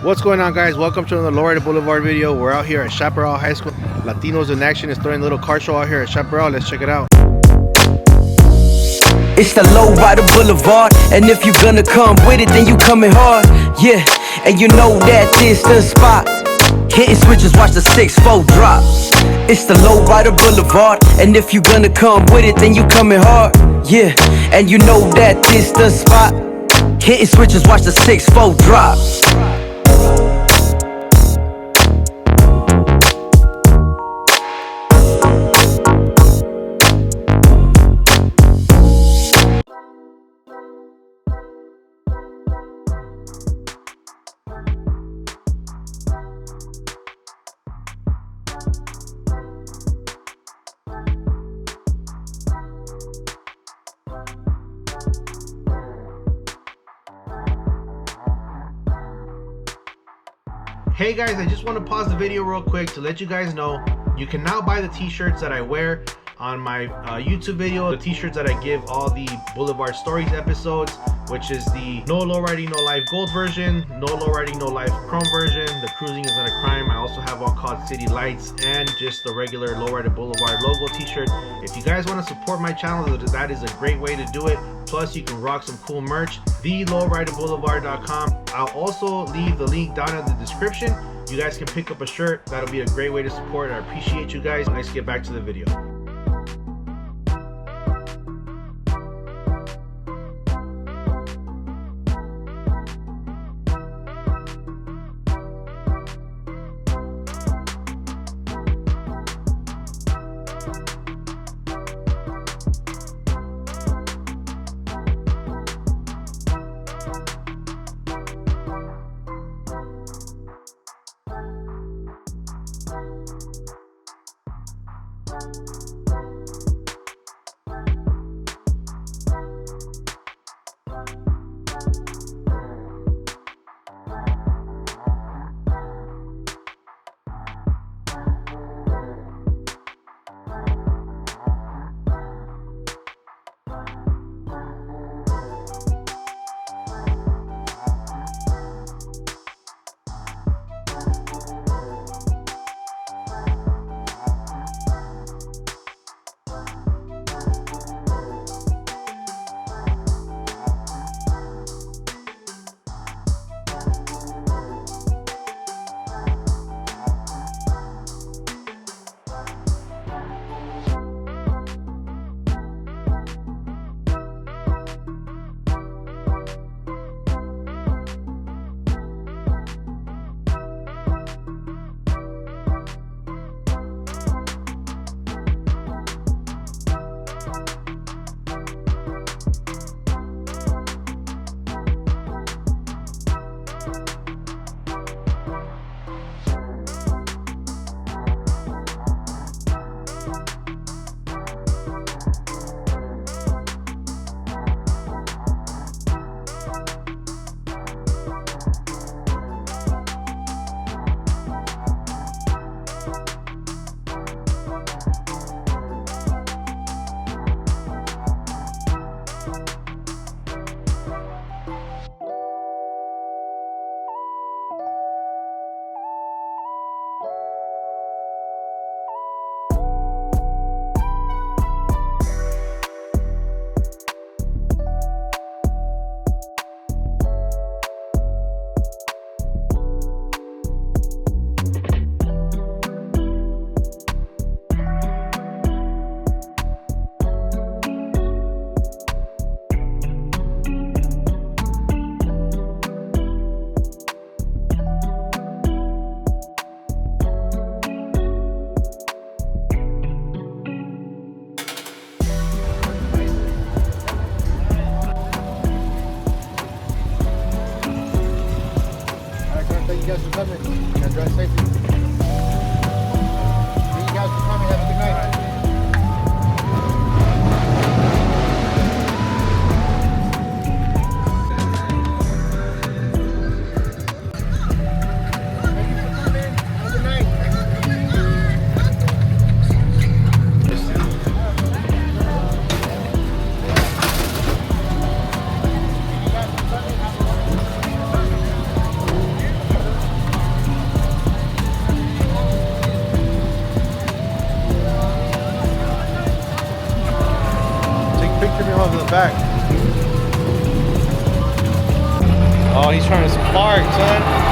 What's going on, guys? Welcome to another Lowrider Blvd video. We're out here at Chaparral High School. Latinos in Action is throwing a little car show out here at Chaparral. Let's check it out. It's the Lowrider Blvd, and if you gonna come with it, then you coming hard. Yeah, and you know that this the spot. Hitting switches, watch the 6-4 drop. It's the Lowrider Blvd, and if you gonna come with it, then you coming hard. Yeah, and you know that this the spot. Hitting switches, watch the 6-4 drop. Hey guys, I just want to pause the video real quick to let you guys know you can now buy the t-shirts that I wear on my YouTube video, the t-shirts that I give all the Boulevard Stories episodes, which is the No Lowriding No Life Gold version, No Lowriding No Life Chrome version, the Cruising Is Not a Crime. I also have one called City Lights, and just the regular Lowrider Boulevard logo t-shirt. If you guys want to support my channel, that is a great way to do it. Plus, you can rock some cool merch, thelowriderblvd.com. I'll also leave the link down in the description. You guys can pick up a shirt. That'll be a great way to support. I appreciate you guys. Let's get back to the video. Thank you guys for coming. And drive safely. Thank you guys for coming. Have a good night. back. Oh, he's trying to spark, son.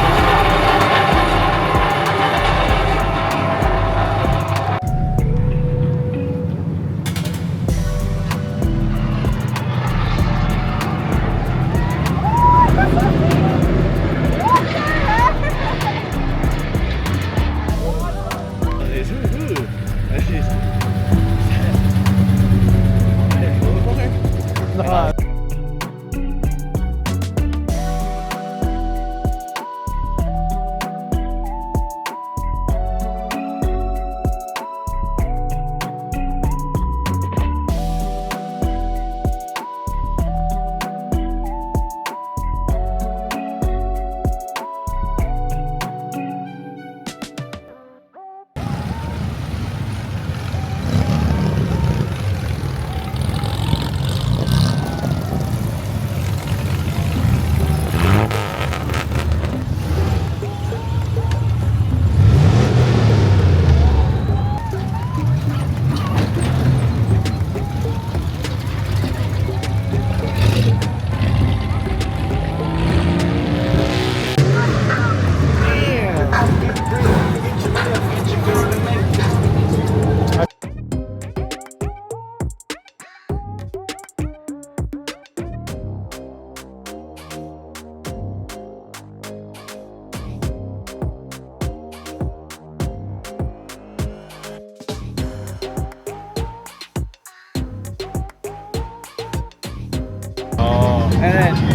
And then